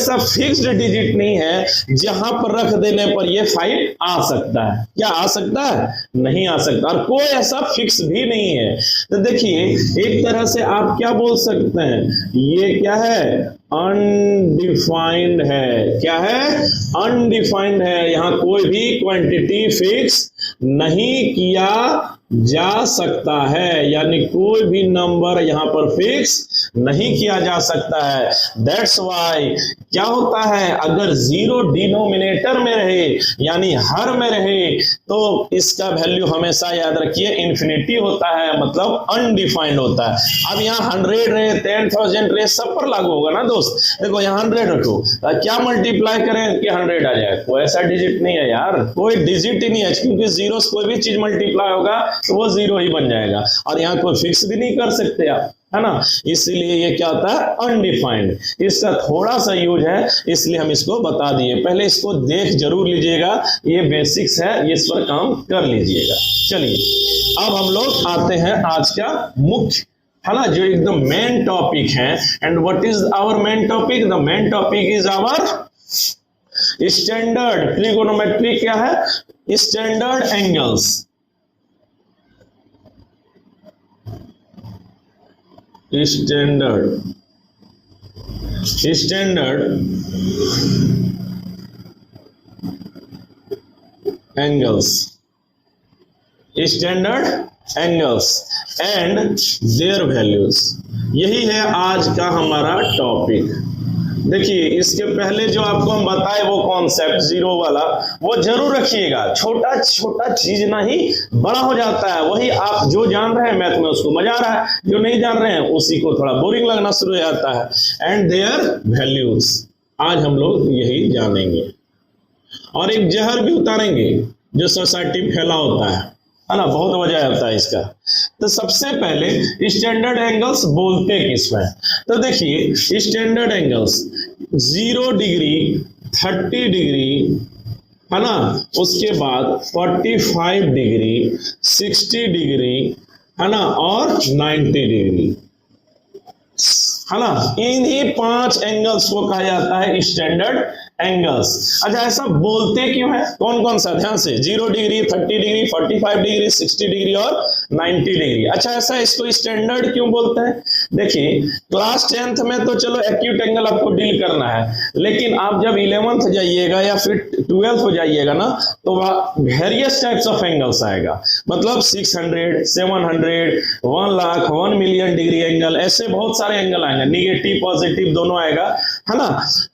ऐसा fixed digit नहीं है जहां पर रख देने पर ये 5 आ सकता है। क्या आ सकता है? नहीं आ सकता। और कोई ऐसा फिक्स भी नहीं है। तो देखिए एक तरह से आप क्या बोल सकते हैं, ये क्या है? अनडिफाइंड है। क्या है? अनडिफाइंड है। यहां कोई भी क्वांटिटी फिक्स नहीं किया जा सकता है, यानी कोई भी नंबर यहां पर फिक्स नहीं किया जा सकता है। दैट्स वाई क्या होता है, अगर जीरो डिनोमिनेटर में रहे यानी हर में रहे तो इसका वैल्यू हमेशा याद रखिए इन्फिनिटी होता है, मतलब अनडिफाइंड होता है। अब यहाँ 100 रहे, 10,000 रहे, सब पर लागू होगा ना दोस्त। देखो यहाँ 100 रखो, क्या मल्टीप्लाई करें कि 100 आ जाए? कोई ऐसा डिजिट नहीं है यार, कोई डिजिट ही नहीं है, क्योंकि जीरो से कोई भी चीज मल्टीप्लाई होगा तो वो जीरो ही बन जाएगा। और यहाँ कोई फिक्स भी नहीं कर सकते आप, है ना। इसीलिए ये क्या होता है? अनडिफाइंड। इसका थोड़ा सा यूज है, इसलिए हम इसको बता दिए। पहले इसको देख जरूर लीजिएगा, ये बेसिक्स है, इस पर काम कर लीजिएगा। चलिए अब हम लोग आते हैं आज का मुख्य, है ना, जो एकदम मेन टॉपिक है। And what is our main topic? The main topic is our standard trigonometry. क्या है? Standard angles. Standard angles, standard angles and their values. यही है आज का हमारा टॉपिक। देखिए इसके पहले जो आपको हम बताए वो कॉन्सेप्ट जीरो वाला, वो जरूर रखिएगा। छोटा छोटा चीज ना ही बड़ा हो जाता है। वही आप जो जान रहे हैं मैथ में उसको मजा आ रहा है, जो नहीं जान रहे हैं उसी को थोड़ा बोरिंग लगना शुरू हो जाता है। एंड देयर वैल्यूज आज हम लोग यही जानेंगे, और एक जहर भी उतारेंगे जो सोसाइटी में फैला होता है ना, बहुत वजह होता है इसका। तो सबसे पहले स्टैंडर्ड एंगल्स बोलते किसमें? तो देखिए स्टैंडर्ड एंगल्स 0 डिग्री, 30 डिग्री, है ना, उसके बाद 45 डिग्री, 60 डिग्री, है ना, और 90 डिग्री, है ना। इन्हीं 5 एंगल्स को कहा जाता है स्टैंडर्ड एंगल्स। अच्छा ऐसा बोलते क्यों है? कौन कौन सा? ध्यान से, 0 डिग्री, 30 डिग्री, 45 डिग्री, 60 डिग्री और 90 डिग्री। अच्छा ऐसा इसको स्टैंडर्ड क्यों बोलते हैं? देखिए क्लास 10th में तो चलो एक्यूट एंगल आपको डील करना है, लेकिन आप जब 11th जाइएगा या फिर 12th हो जाइएगा ना, तो वेरियस टाइप्स ऑफ एंगल्स आएगा। मतलब 600, 700, 1 लाख, 1 मिलियन डिग्री एंगल, ऐसे बहुत सारे एंगल आएंगे, निगेटिव पॉजिटिव दोनों आएगा, है ना।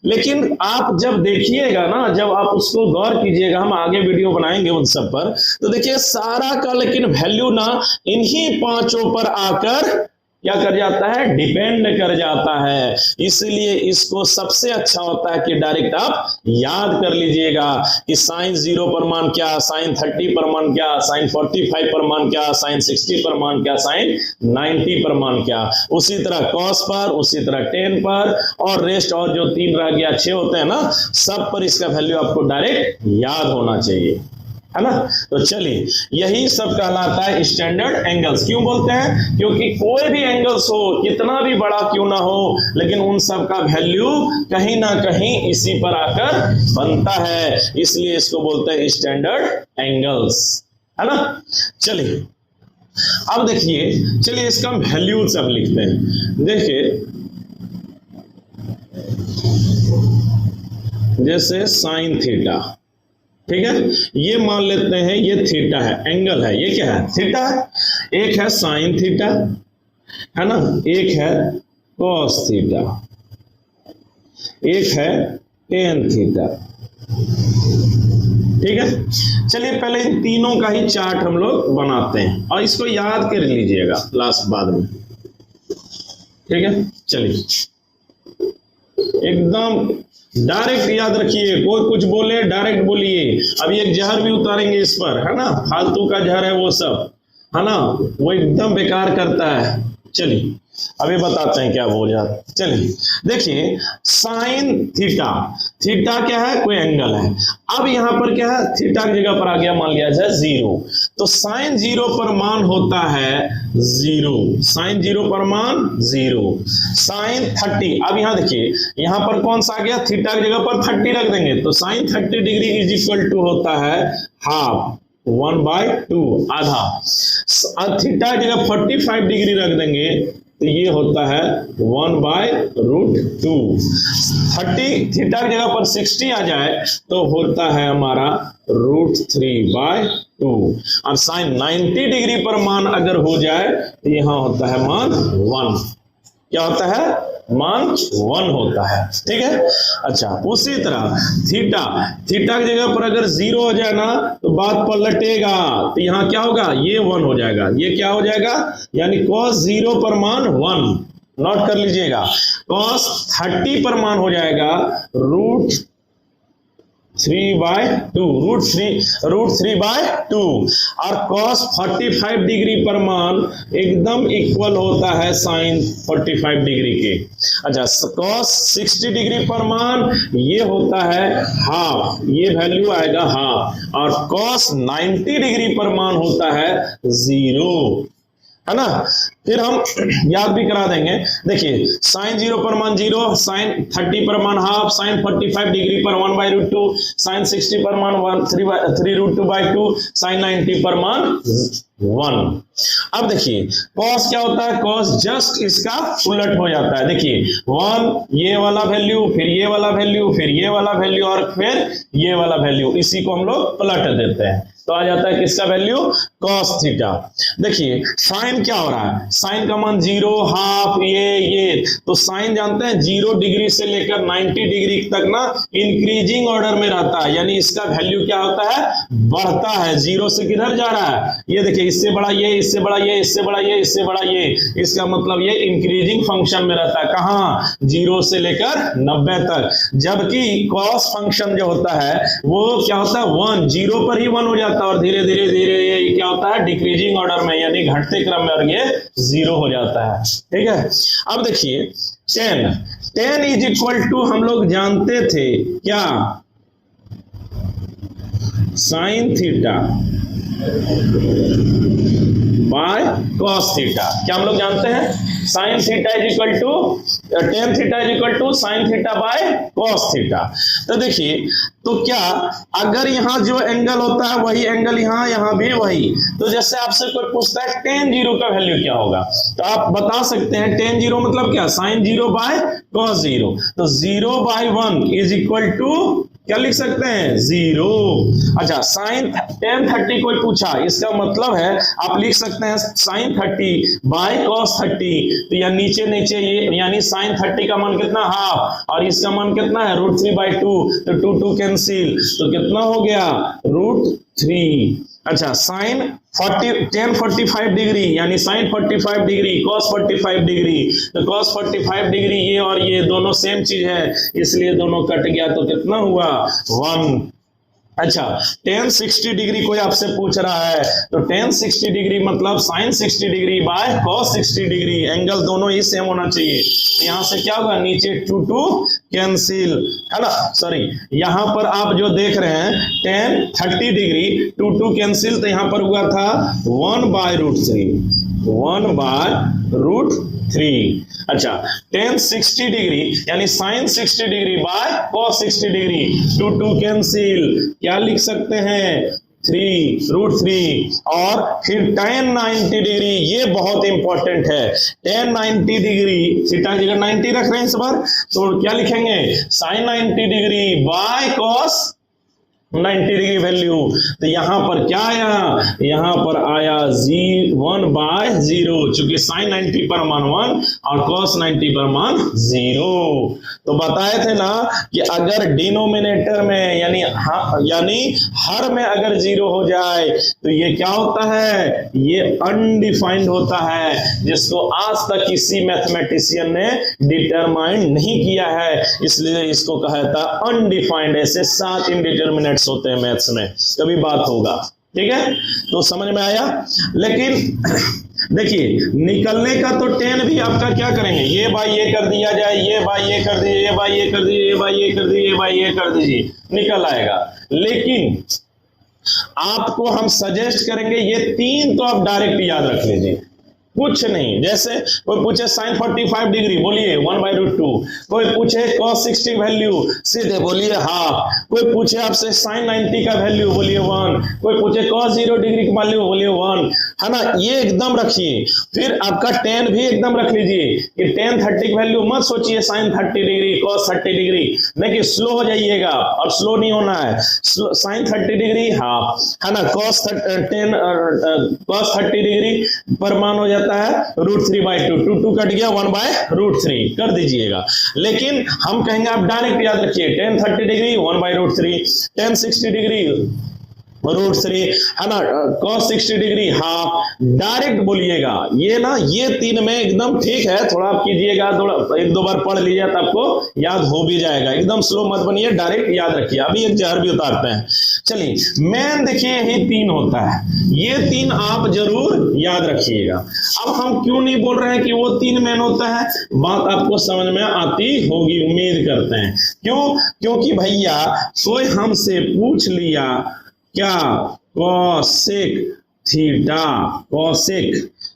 लेकिन आप जब देखिएगा ना, जब आप उसको गौर कीजिएगा, हम आगे वीडियो बनाएंगे उन सब पर, तो देखिए सारा का लेकिन वैल्यू ना इन्हीं 5 पर आकर क्या कर जाता है? डिपेंड कर जाता है। इसलिए इसको सबसे अच्छा होता है कि डायरेक्ट आप याद कर लीजिएगा कि साइन 0 पर मान क्या, साइन 30 पर मान क्या, साइन 45 पर मान क्या, साइन 60 पर मान क्या, साइन 90 पर मान क्या। उसी तरह कॉस पर, उसी तरह टेन पर, और रेस्ट और जो 3 रह गया 6 होते हैं ना, सब पर इसका वैल्यू आपको डायरेक्ट याद होना चाहिए, है ना। तो चलिए यही सब कहलाता है स्टैंडर्ड एंगल्स। क्यों बोलते हैं? क्योंकि कोई भी एंगल्स हो, कितना भी बड़ा क्यों ना हो, लेकिन उन सब का वैल्यू कहीं ना कहीं इसी पर आकर बनता है, इसलिए इसको बोलते हैं स्टैंडर्ड एंगल्स, है ना। चलिए अब देखिए, चलिए इसका वैल्यू सब लिखते हैं। देखिए जैसे साइन थीटा, ठीक है, ये मान लेते हैं ये थीटा है, एंगल है, ये क्या है? थीटा है। एक है साइन थीटा, है ना, एक है कॉस थीटा, एक है टेन थीटा, ठीक है। चलिए पहले इन तीनों का ही चार्ट हम लोग बनाते हैं और इसको याद कर लीजिएगा लास्ट बाद में, ठीक है। चलिए एकदम डायरेक्ट याद रखिए, कोई कुछ बोले डायरेक्ट बोलिए। अभी एक जहर भी उतारेंगे इस पर, है ना, फालतू का जहर है वो सब, है ना, वो एकदम बेकार करता है, चलिए अभी बताते हैं क्या बोल जाता। चलिए देखिए साइन थीटा, थीटा क्या है, कोई एंगल है। अब यहां पर क्या है, थीटा की जगह पर आ गया मान लिया जाए 0, तो साइन 0 पर मान होता है 0, साइन 0 पर मान 0। साइन 30, अब यहां देखिए यहां पर कौन सा आ गया, थीटा की जगह पर 30 रख देंगे, तो sine 30 degree is equal to होता है हाफ, 1/2 आधा। थीटा की जगह 45 डिग्री रख देंगे तो ये होता है 1/√2। 30 थीटा की जगह पर 60 आ जाए तो होता है हमारा √3/2। और साइन 90 डिग्री पर मान अगर हो जाए तो यहां होता है मान 1। क्या होता है, मान 1 होता है, ठीक है। अच्छा उसी तरह थीटा, थीटा की जगह पर अगर 0 हो जाए ना तो बात पलटेगा, तो यहां क्या होगा, ये 1 हो जाएगा, ये क्या हो जाएगा, यानी cos 0 पर मान 1, नोट कर लीजिएगा। cos 30 पर मान हो जाएगा √3/2, √3/2। और cos 45 डिग्री पर मान एकदम इक्वल होता है साइन 45 डिग्री के। अच्छा cos 60 डिग्री पर मान ये होता है हाफ, ये वैल्यू आएगा हाफ। और cos 90 डिग्री पर मान होता है 0, है ना। फिर हम याद भी करा देंगे, देखिए साइन 0 पर मान 0, साइन 30 पर मान हाफ, साइन 45 डिग्री पर 1/√2, साइन 60 पर मान 3√2/2, साइन 90 पर मान 1। अब देखिए cos क्या होता है, cos जस्ट इसका उलट हो जाता है। देखिए 1 ये वाला वैल्यू, फिर ये वाला वैल्यू, फिर ये वाला वैल्यू और फिर ये वाला वैल्यू, इसी को हम लोग पलट देते हैं तो आ जाता है किसका वैल्यू, cos थीटा। देखिए साइन क्या हो रहा है, साइन का मान 0, हाफ, ये तो साइन जानते हैं 0 डिग्री से लेकर 90 डिग्री तक ना इंक्रीजिंग ऑर्डर में रहता है, यानी इसका वैल्यू क्या होता है, बढ़ता है। 0 से किधर जा रहा है, ये देखिए इससे बड़ा ये, इससे बड़ा ये, इससे बड़ा ये, इससे बड़ा ये, इसका मतलब ये इंक्रीजिंग फंक्शन में रहता है। कहां, 0 से लेकर 90 तक। जबकि cos फंक्शन जो होता है वो क्या होता है, 1, 0 पर ही 1 हो जाता है और धीरे धीरे धीरे ये क्या होता है, डिक्रीजिंग ऑर्डर में, यानी घटते क्रम में, और ये 0 हो जाता है, ठीक है। अब देखिए tan इज इक्वल टू हम लोग जानते थे क्या, sine theta by cos theta. क्या हम लोग जानते हैं, sine theta is equal to tan theta is equal to sine theta by cos theta. तो देखिए तो क्या अगर यहां जो एंगल होता है वही एंगल यहां भी वही, तो जैसे आपसे कोई पूछता है tan 0 का वैल्यू क्या होगा, तो आप बता सकते हैं tan 0 मतलब क्या, साइन 0 बाय cos 0। तो 0/1 इज इक्वल टू क्या लिख सकते हैं, 0। अच्छा साइन tan 30 कोई पूछा, इसका मतलब है आप लिख सकते हैं साइन 30 बाय cos 30, तो या नीचे ये यानी साइन 30 का मान कितना, हाफ, और इसका मान कितना है, √3/2, तो 2 कैंसिल, तो कितना हो गया, √3। अच्छा साइन tan 45 डिग्री यानी साइन 45 डिग्री, cos 45 डिग्री, तो cos 45 डिग्री ये और ये दोनों सेम चीज है, इसलिए दोनों कट गया, तो कितना हुआ, 1। अच्छा tan 60 डिग्री कोई आपसे पूछ रहा है, तो tan 60 डिग्री मतलब sine 60 degree by cos 60 degree, angle दोनों ही सेम होना चाहिए। यहां से क्या होगा, नीचे 2 कैंसिल, है ना, सॉरी यहां पर आप जो देख रहे हैं tan 30 डिग्री 2 कैंसिल, तो यहां पर हुआ था 1/√3, 1/√3। अच्छा tan 60 डिग्री यानी sine 60 degree by cos 60 degree, 2 cancel, क्या लिख सकते हैं, 3√3। और फिर tan 90 डिग्री, ये बहुत इंपॉर्टेंट है, tan 90 डिग्री, थीटा की जगह 90 रख रहे हैं इस बार, तो क्या लिखेंगे, sine 90 degree by cos 90 degree value, तो यहां पर क्या आया, यहां पर आया 1/0, चूंकि साइन 90 पर मान 1 और cos 90 पर मान 0। तो बताए थे ना कि अगर डिनोमिनेटर में यानी हर में अगर 0 हो जाए तो ये क्या होता है, ये अनडिफाइंड होता है, जिसको आज तक किसी मैथमेटिशियन ने डिटरमाइन नहीं किया है, इसलिए इसको कहा था अनडिफाइंड। ऐसे 7 इनडिटरमिनेट्स होते हैं मैथ्स में, कभी बात होगा, ठीक है, तो समझ में आया। लेकिन देखिए निकलने का तो tan भी आपका क्या करेंगे, ये बाई ये कर दिया जाए, ये बाई ये कर दीजिए, ये बाई ये कर दीजिए, ये बाई ये कर दीजिए, ये बाई ये कर दीजिए, निकल आएगा। लेकिन आपको हम सजेस्ट करेंगे ये 3 तो आप डायरेक्ट याद रख लीजिए, कुछ नहीं। जैसे कोई पूछे sin 45 डिग्री, बोलिए 1/√2। कोई पूछे cos 60 वैल्यू, सीधे बोलिए हाफ। कोई पूछे आपसे sin 90 का वैल्यू, बोलिए 1। कोई पूछे cos 0 डिग्री की वैल्यू, बोलिए 1, है ना, ये एकदम रखिए। फिर आपका tan भी एकदम रख लीजिए कि tan 30 की वैल्यू मत सोचिए sin 30 डिग्री cos 30 डिग्री, देखिए स्लो हो जाइएगा, और स्लो नहीं होना है। sin 30 डिग्री हाफ, है ना, cos 30 डिग्री पर मान हो जाता है √3/2, 2 कट गया 1/√3 कर दीजिएगा। लेकिन हम कहेंगे आप डायरेक्ट याद रखिए tan 30 डिग्री 1/√3, tan 60 डिग्री √3, है ना, cos 60 डिग्री हाफ, डायरेक्ट बोलिएगा। ये ना ये 3 में एकदम ठीक है, थोड़ा आप कीजिएगा, थोड़ा 1-2 बार पढ़ लीजिए तो आपको याद हो भी जाएगा। एकदम स्लो मत बनिए, डायरेक्ट याद रखिए। अभी एक जहर भी उतारते हैं। चलिए मेन देखिए यही 3 होता है, ये 3 आप जरूर याद रखिएगा। अब हम क्यों नहीं बोल रहे हैं कि वो 3 मेन होता है, बात आपको समझ में आती होगी, उम्मीद करते हैं। क्यों? क्योंकि भैया कोई हमसे पूछ लिया क्या कोसेक थीटा,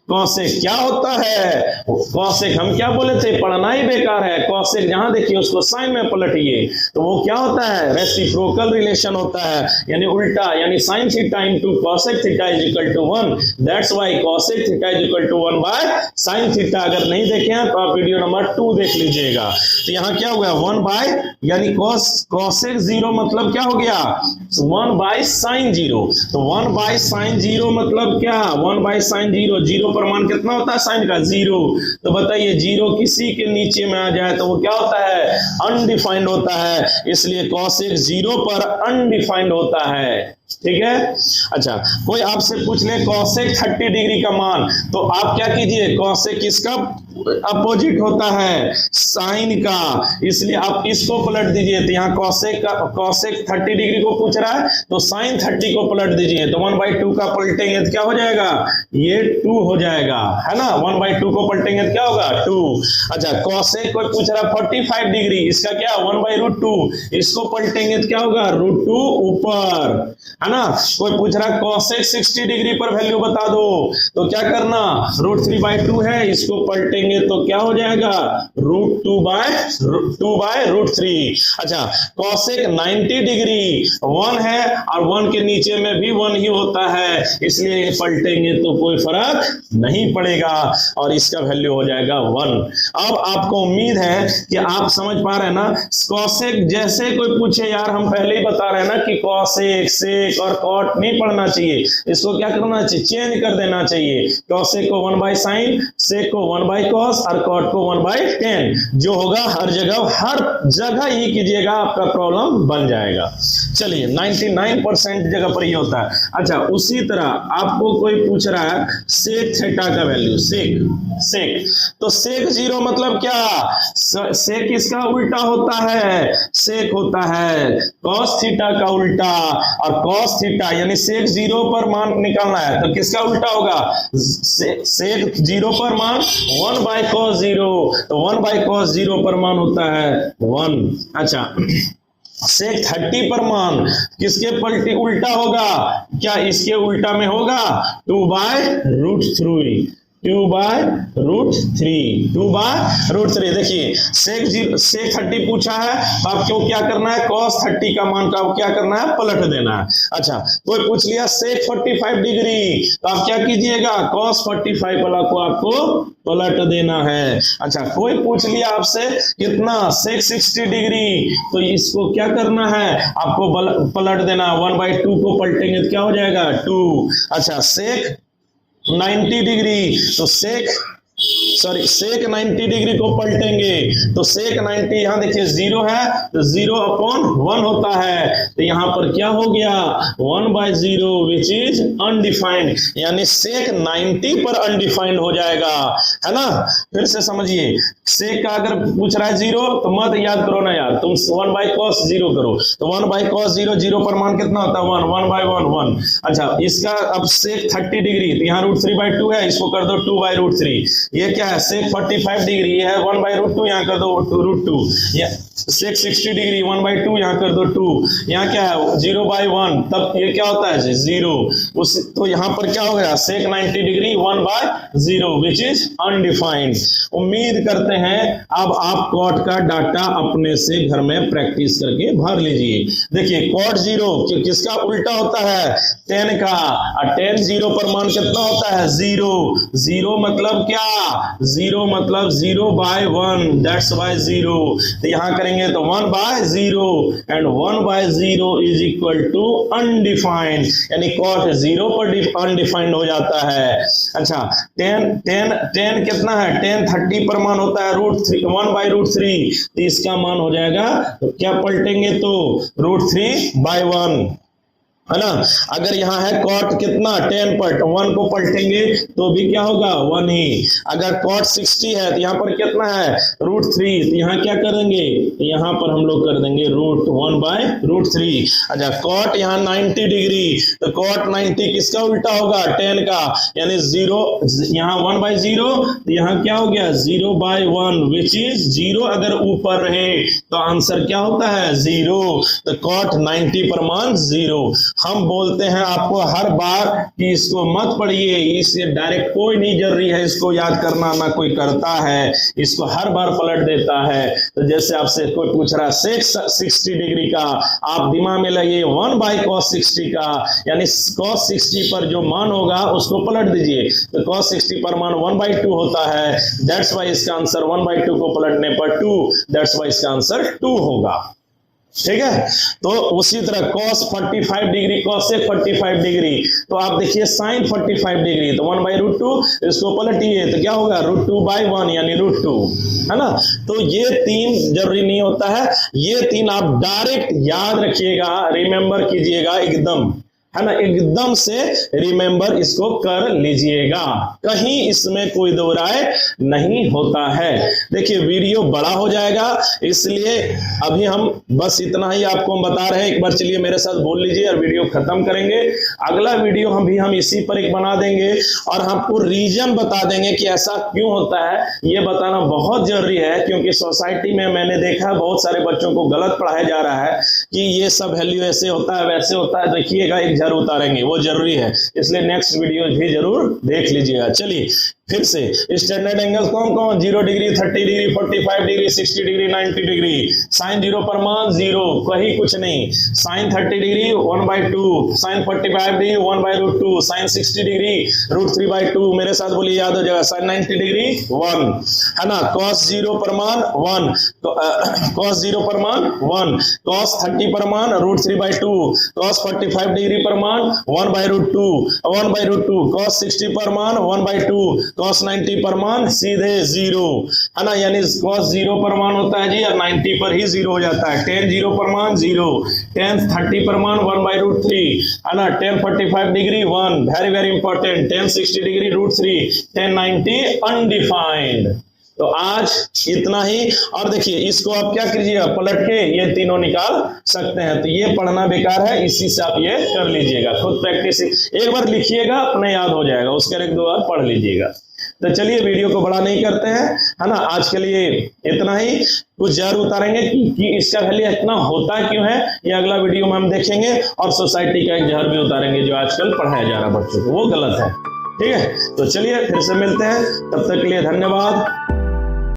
कोसेक क्या होता है, कोसेक हम क्या बोले थे, पढ़ना ही बेकार है। कोसेक जहां देखिए उसको साइन में पलटिए, तो वो क्या होता है, रेसिप्रोकल रिलेशन होता है, यानी उल्टा, यानी sine theta into cosec theta is equal to 1। That's why cosec theta is equal to 1/sin theta. अगर नहीं देखे हैं तो आप वीडियो नंबर 2 देख लीजिएगा। तो यहाँ क्या हो गया 1 यानी कोसेक 0 मतलब क्या हो गया 1/sin 0। तो 1/sin 0 मतलब क्या, 1/sin 0, 0 पर मान कितना होता है साइन का 0। तो बताइए 0 किसी के नीचे में आ जाए तो वो क्या होता है, अनडिफाइंड होता है, इसलिए कोसेक 0 पर अनडिफाइंड होता है। ठीक है। अच्छा कोई आपसे पूछ ले कोसेक 30 डिग्री का मान, तो आप क्या कीजिए, कोसेक किसका अपोजिट होता है, साइन का, इसलिए आप इसको पलट दीजिए। तो यहाँ कोसेक 30 डिग्री को पूछ रहा है तो साइन 30 को पलट दीजिए, तो 1/2 का पलटेंगे तो क्या हो जाएगा, ये 2 हो जाएगा, है ना। 1/2 को पलटेंगे तो क्या होगा 2। अच्छा कोसेक कोई पूछ रहा है 45 डिग्री, इसका क्या 1/√2, इसको पलटेंगे तो क्या होगा √2 ऊपर, है ना। कोई पूछ रहा है कोसेक 60 डिग्री पर वैल्यू बता दो, तो क्या करना, √3/2 है, इसको पलटेंगे तो क्या हो जाएगा √2/√3। अच्छा कोसेक 90 डिग्री 1 है और 1 के नीचे में भी 1 ही होता है, इसलिए पलटेंगे तो कोई फर्क नहीं पड़ेगा और इसका वैल्यू हो जाएगा 1। अब आपको उम्मीद है कि आप समझ पा रहे हैं ना। कोसेक जैसे कोई पूछे, यार हम पहले ही बता रहे हैं ना कि कोसेक सेक और कॉट नहीं पढ़ना चाहिए, इसको क्या करना चाहिए, चेंज कर देना चाहिए। कोसेक को 1/sin, सेक को 1/cos और कॉट को 1/tan, जो होगा हर जगह ही कीजिएगा, आपका प्रॉब्लम बन जाएगा। चलिए 99% जगह पर ये होता है। अच्छा उसी तरह आपको कोई पूछ रहा है सेक थीटा का वैल्यू, सेक तो सेक 0 मतलब क्या, सेक इसका उल्टा होता है, सेक होता है cos थीटा का उल्टा, और cos थीटा यानी सेक 0 पर मान निकालना है तो किसका उल्टा होगा, सेक 0 पर मान 1/cos 0, तो 1/cos 0 पर मान होता है 1। अच्छा सेक 30 पर मान किसके पलटी उल्टा होगा, क्या इसके उल्टा में होगा 2/√3, 2/√3। देखिए सेक 30 पूछा है तो आपको क्या करना है, cos 30 का मान का क्या करना है, पलट देना है। अच्छा कोई पूछ लिया सेक 45 डिग्री, तो आप क्या कीजिएगा, cos 45 वाला को आपको पलट देना है। अच्छा कोई पूछ लिया आपसे कितना, सेक 60 डिग्री, तो इसको क्या करना है, आपको पलट देना, 1/2 को पलटेंगे तो क्या हो जाएगा 2। अच्छा सेक 90 डिग्री, तो सेक सॉरी सेक 90 डिग्री को पलटेंगे तो सेक 90 यहाँ देखिए 0 है तो 0/1 होता है, तो यहाँ पर क्या हो गया 1/0 विच इज अनडिफाइंड, यानी सेक 90 पर अनडिफाइंड हो जाएगा, है ना। फिर से समझिए, सेक का अगर पूछ रहा है 0 तो मत याद करो ना यार, तुम 1/cos 0 करो तो 1/cos 0, 0 पर मान कितना होता है 1, 1/1 1। अच्छा इसका अब सेक 30 डिग्री तो यहाँ √3/2 है, इसको कर दो 2/√3। ये क्या है सेक 45 डिग्री, ये है 1/√2, यहाँ कर दो √2। सेक 60 डिग्री 1/2, यहाँ कर दो 2। यहाँ क्या है 0/1, तब ये क्या होता है 0 उस, तो यहाँ पर क्या हो गया सेक 90 डिग्री 1/0 विच इज अनडिफाइंड। उम्मीद करते हैं अब आप कॉट का डाटा अपने से घर में प्रैक्टिस करके भर लीजिए। देखिए कॉट 0 किसका उल्टा होता है 10 का, और 10 0 पर मान कितना होता है 0। 0 मतलब क्या 0 मतलब 0/1, दैट्स बाय 0। तो यहाँ करेंगे तो 1/0 and 1/0 is equal to undefined, यानी कॉट 0 पर अनडिफाइंड हो जाता है। अच्छा 10 कितना है 10 30 पर मान होता है √1/√3, तो इसका मान हो जाएगा तो क्या पलटेंगे तो √3/1, है ना। अगर यहाँ है कॉट कितना 10 पर 1 को पलटेंगे तो भी क्या होगा 1 ही। अगर कॉट 60 है तो यहाँ पर कितना है √3, तो यहाँ क्या करेंगे यहाँ पर हम लोग कर देंगे √1/√3। अच्छा कॉट यहाँ 90 डिग्री तो कॉट 90 किसका उल्टा होगा 10 का, यानी 0 यहाँ 1/0 तो यहाँ क्या हो गया 0/1 विच इज 0। अगर ऊपर रहे तो आंसर क्या होता है 0, तो कॉट 90 पर मान 0। हम बोलते हैं आपको हर बार कि इसको मत पढ़िए, इससे डायरेक्ट कोई नहीं जरूरी है इसको याद करना, ना कोई करता है, इसको हर बार पलट देता है। तो जैसे आपसे कोई पूछ रहा है सेक 60 डिग्री का, आप दिमाग में लगे 1/cos 60 का, यानी cos 60 पर जो मान होगा उसको पलट दीजिए, तो cos 60 पर मान 1/2 होता है, दैट्स वाई इसका आंसर 1/2 को पलटने पर 2, दैट्स वाई इसका आंसर 2 होगा। ठीक है, तो उसी तरह cos 45 डिग्री cos से 45 डिग्री, तो आप देखिए sin 45 डिग्री तो 1/√2, इसको पलटिए तो क्या होगा √2/1 यानी √2, है ना। तो ये 3 जरूरी नहीं होता है, ये 3 आप डायरेक्ट याद रखिएगा, रिमेंबर कीजिएगा एकदम, है ना, एकदम से रिमेंबर इसको कर लीजिएगा, कहीं इसमें कोई दो राय नहीं होता है। देखिए वीडियो बड़ा हो जाएगा, इसलिए अभी हम बस इतना ही आपको हम बता रहे हैं। एक बार चलिए मेरे साथ बोल लीजिए और वीडियो खत्म करेंगे। अगला वीडियो हम इसी पर एक बना देंगे और आपको रीजन बता देंगे कि ऐसा क्यों होता है। ये बताना बहुत जरूरी है, क्योंकि सोसाइटी में मैंने देखा बहुत सारे बच्चों को गलत पढ़ाया जा रहा है कि ये सब वैल्यू ऐसे होता है वैसे होता है। देखिएगा एक उतारेंगे, वो जरूरी है, इसलिए नेक्स्ट वीडियो भी जरूर देख लीजिएगा। चलिए फिर से स्टैंडर्ड एंगल कौन कौन 0 degree 30 degree 45 degree 60 degree 90 degree. Sine 0 पर मान 0, कहीं कुछ नहीं। Sine 30 degree 1/2, sine 45 degree 1/√2, sine 60 degree √3/2। मेरे साथ बोलिए, याद हो जाएगा। साइन 90 डिग्री 1, है ना। cos 0 पर मान 1, cos 0 पर मान 1, cos 30 पर मान √3/2, cos 45 डिग्री पर मान 1/√2, cos 60 पर मान 1/2, cos 90 पर मान सीधे 0, है ना। यानी cos 0 पर मान होता है जी और 90 पर ही 0 हो जाता है। tan 0 पर मान 0, tan 30 पर मान 1/√3, है ना। tan 45 degree 1, very very important. tan 60 degree √3, tan 90 undefined. तो आज इतना ही, और देखिए इसको आप क्या कीजिएगा पलट के ये तीनों निकाल सकते हैं। तो ये पढ़ना बेकार है, इसी से आप ये कर लीजिएगा, खुद प्रैक्टिस एक बार लिखिएगा अपने याद हो जाएगा, उसके एक दो बार पढ़ लीजिएगा। तो चलिए वीडियो को बड़ा नहीं करते हैं, है ना। आज के लिए इतना ही। कुछ जरूर उतारेंगे कि इसका वैल्यू इतना होता क्यों है, ये अगला वीडियो में हम देखेंगे। और सोसाइटी का एक जहर भी उतारेंगे जो आजकल पढ़ाया जा रहा है बच्चों को, वो गलत है। ठीक है, तो चलिए फिर से मिलते हैं, तब तक के लिए धन्यवाद।